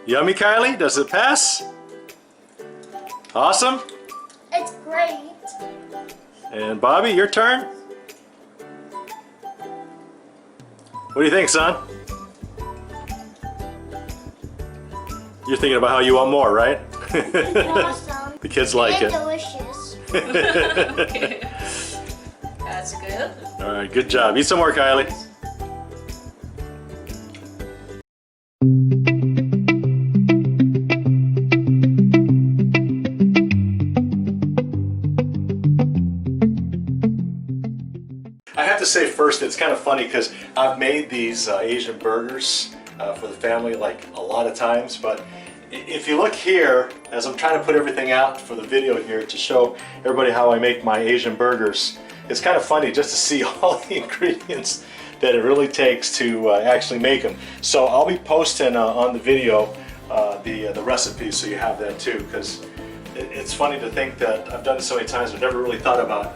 Yummy, Kylie? Does it pass? Awesome? It's great. And Bobby, your turn? What do you think, son? You're thinking about how you want more, right? Awesome. The kids like and it. delicious. Okay. That's good. All right, good job. Eat some more, Kylie. I have to say first, it's kind of funny because I've made these Asian burgers for the family like a lot of times, but if you look here, as I'm trying to put everything out for the video here to show everybody how I make my Asian burgers, it's kind of funny just to see all the ingredients that it really takes to actually make them. So I'll be posting on the video the recipe so you have that too, because it's funny to think that I've done it so many times I've never really thought about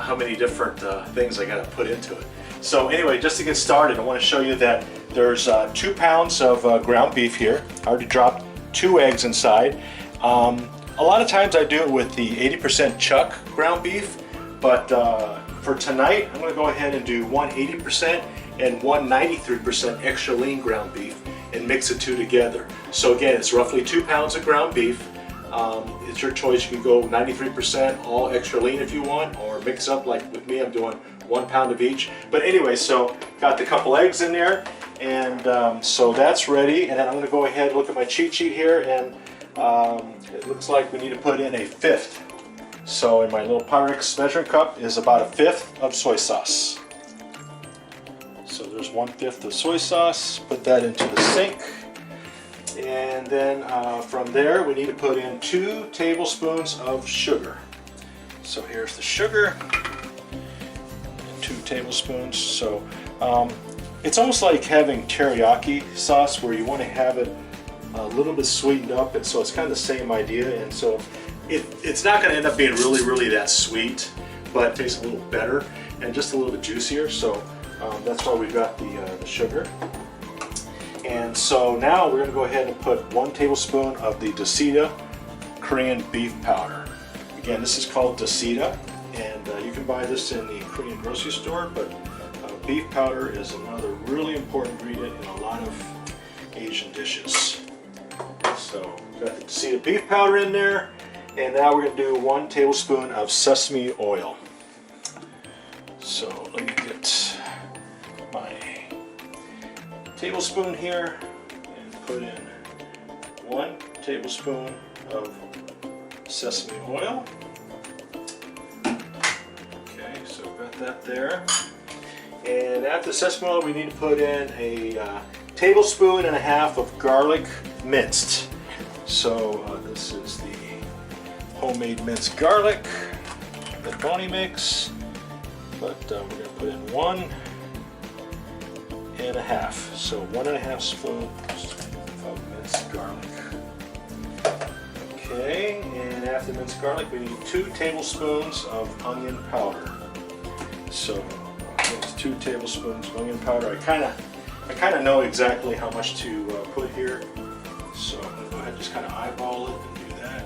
how many different things I got to put into it. So anyway, just to get started, I want to show you that there's 2 pounds of ground beef here. I already dropped 2 eggs inside. A lot of times I do it with the 80% chuck ground beef, but for tonight I'm going to go ahead and do one 80% and one 93% extra lean ground beef and mix the two together. So again, it's roughly 2 pounds of ground beef. It's your choice. You can go 93% all extra lean if you want, or mix up like with me. I'm doing 1 pound of each. But anyway, so got the couple eggs in there, and so that's ready. And then I'm going to go ahead and look at my cheat sheet here, and it looks like we need to put in a 1/5. So in my little Pyrex measuring cup is about a 1/5 of soy sauce. So there's 1/5 of soy sauce. Put that into the sink. And then from there we need to put in 2 tablespoons of sugar. So here's the sugar, 2 tablespoons. So it's almost like having teriyaki sauce where you want to have it a little bit sweetened up, and so it's kind of the same idea. And so it's not going to end up being really that sweet, but it tastes a little better and just a little bit juicier. So that's why we've got the sugar. And so now we're going to go ahead and put 1 tablespoon of the Dasita Korean beef powder. Again, this is called Dasita, and you can buy this in the Korean grocery store, but beef powder is another really important ingredient in a lot of Asian dishes. So we've got the Dasita beef powder in there, and now we're going to do 1 tablespoon of sesame oil. So let me get my tablespoon here and put in 1 tablespoon of sesame oil. Okay, so got that there. And after the sesame oil, we need to put in a tablespoon and a half of garlic minced. So this is the homemade minced garlic that Bonnie makes, but we're going to put in 1 and a half. So 1 1/2 spoons of minced garlic. Okay, and after minced garlic, we need 2 tablespoons of onion powder. So it's 2 tablespoons of onion powder. I kind of know exactly how much to put here, so I'm going to go ahead and just kind of eyeball it and do that.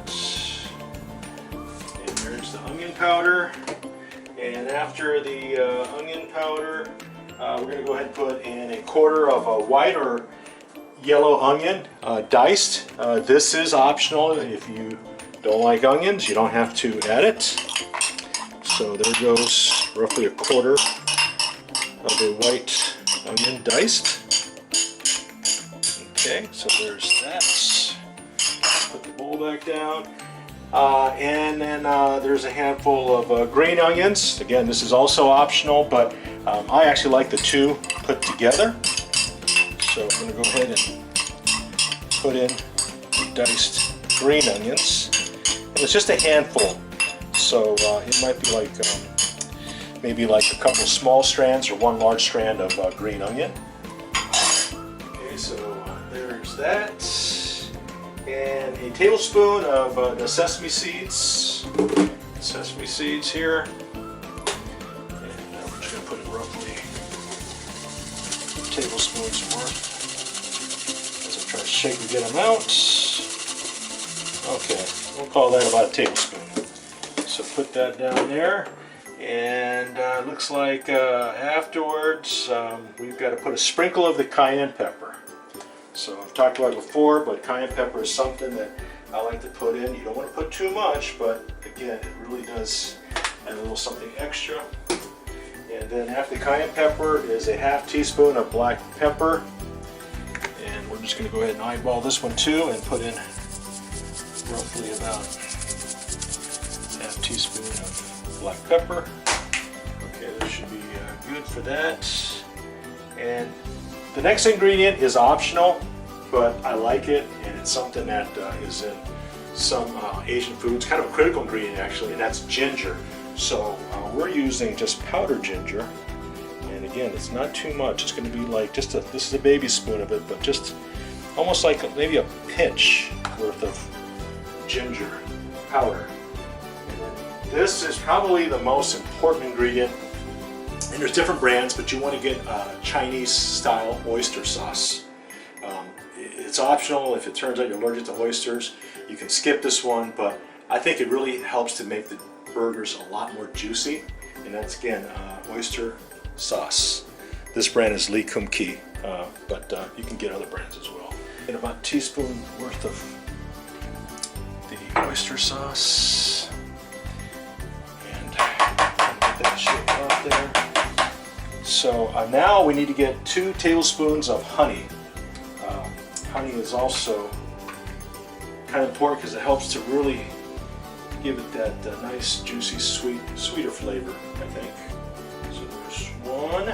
And there's the onion powder. And after the onion powder, we're going to go ahead and put in a 1/4 of a white or yellow onion, diced. This is optional. If you don't like onions, you don't have to add it. So there goes roughly a 1/4 of a white onion diced. Okay, so there's that. Put the bowl back down. And then there's a handful of green onions. Again, this is also optional, but I actually like the 2 put together. So I'm going to go ahead and put in the diced green onions. And it's just a handful. So it might be like maybe like a couple small strands or 1 large strand of green onion. Okay, so there's that. And a tablespoon of the sesame seeds. Sesame seeds here. And we're just going to put in roughly tablespoons worth as I try to shake a good amount. Okay, we'll call that about a tablespoon. So put that down there. And it looks like afterwards we've got to put a sprinkle of the cayenne pepper. So I've talked about it before, but cayenne pepper is something that I like to put in. You don't want to put too much, but again, it really does add a little something extra. And then after the cayenne pepper is a ½ teaspoon of black pepper. And we're just going to go ahead and eyeball this one too and put in roughly about ½ teaspoon of black pepper. Okay, that should be good for that. And the next ingredient is optional, but I like it, and it's something that is in some Asian foods, kind of a critical ingredient actually, and that's ginger. So we're using just powdered ginger, and again, it's not too much. It's going to be like just this is a baby spoon of it, but just almost like maybe a pinch worth of ginger powder. And this is probably the most important ingredient, and there's different brands, but you want to get Chinese style oyster sauce. It's optional. If it turns out you're allergic to oysters, you can skip this one, but I think it really helps to make the burgers a lot more juicy, and that's again oyster sauce. This brand is Lee Kum Kee, but you can get other brands as well. And about a teaspoon worth of the oyster sauce, and get that shake off there. So now we need to get 2 tablespoons of honey. Honey is also kind of important because it helps to really give it that nice, juicy, sweeter flavor, I think. So there's 1,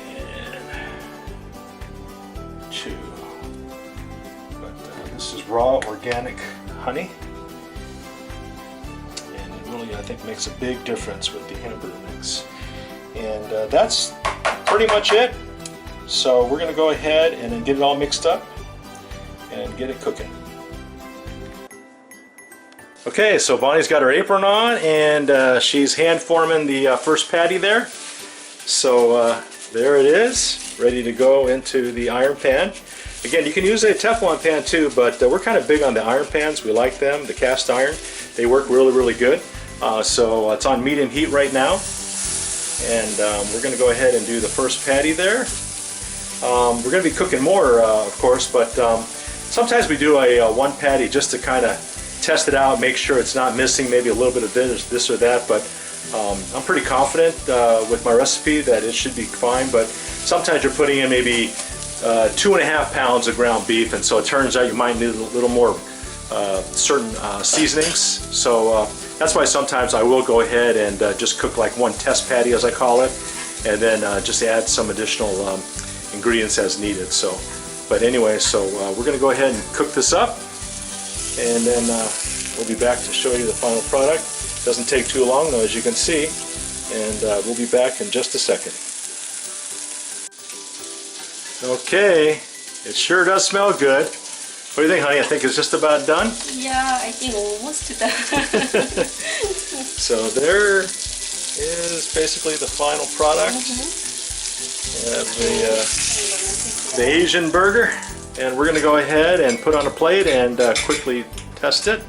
and 2. But this is raw organic honey, and it really, I think, makes a big difference with the hamburger mix. And that's pretty much it. So we're going to go ahead and then get it all mixed up and get it cooking. Okay, so Bonnie's got her apron on, and she's hand forming the first patty there. So there it is, ready to go into the iron pan. Again, you can use a Teflon pan too, but we're kind of big on the iron pans. We like them, the cast iron. They work really, really good. So it's on medium heat right now. And we're going to go ahead and do the first patty there. We're going to be cooking more, of course, but sometimes we do a one patty just to kind of test it out, make sure it's not missing maybe a little bit of this or that, but I'm pretty confident with my recipe that it should be fine. But sometimes you're putting in maybe 2.5 pounds of ground beef, and so it turns out you might need a little more certain seasonings. So that's why sometimes I will go ahead and just cook like one test patty, as I call it, and then just add some additional ingredients as needed. So, but anyway, so we're going to go ahead and cook this up, and then we'll be back to show you the final product. Doesn't take too long though, as you can see, and we'll be back in just a second. Okay, it sure does smell good. What do you think, honey? I think it's just about done. Yeah, I think almost done. So there is basically the final product. The Asian burger, and we're going to go ahead and put on a plate and quickly test it.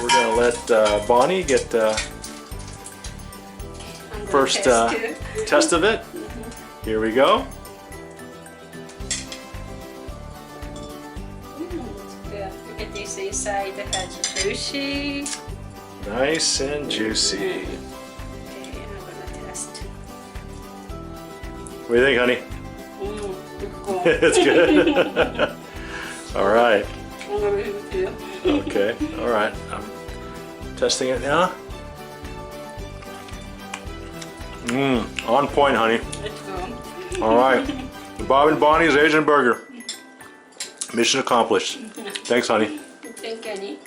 We're going to let Bonnie get the first test of it. Here we go. Look at this inside, it has juicy. Nice and juicy. Okay, I'm gonna test. What do you think, honey? Cool. It's good. All right. I'm gonna be with you. Okay. All right. I'm testing it now. On point, honey. Let's go. All right. The Bob and Bonnie's Asian burger. Mission accomplished. Thanks, honey. Thank you, Annie.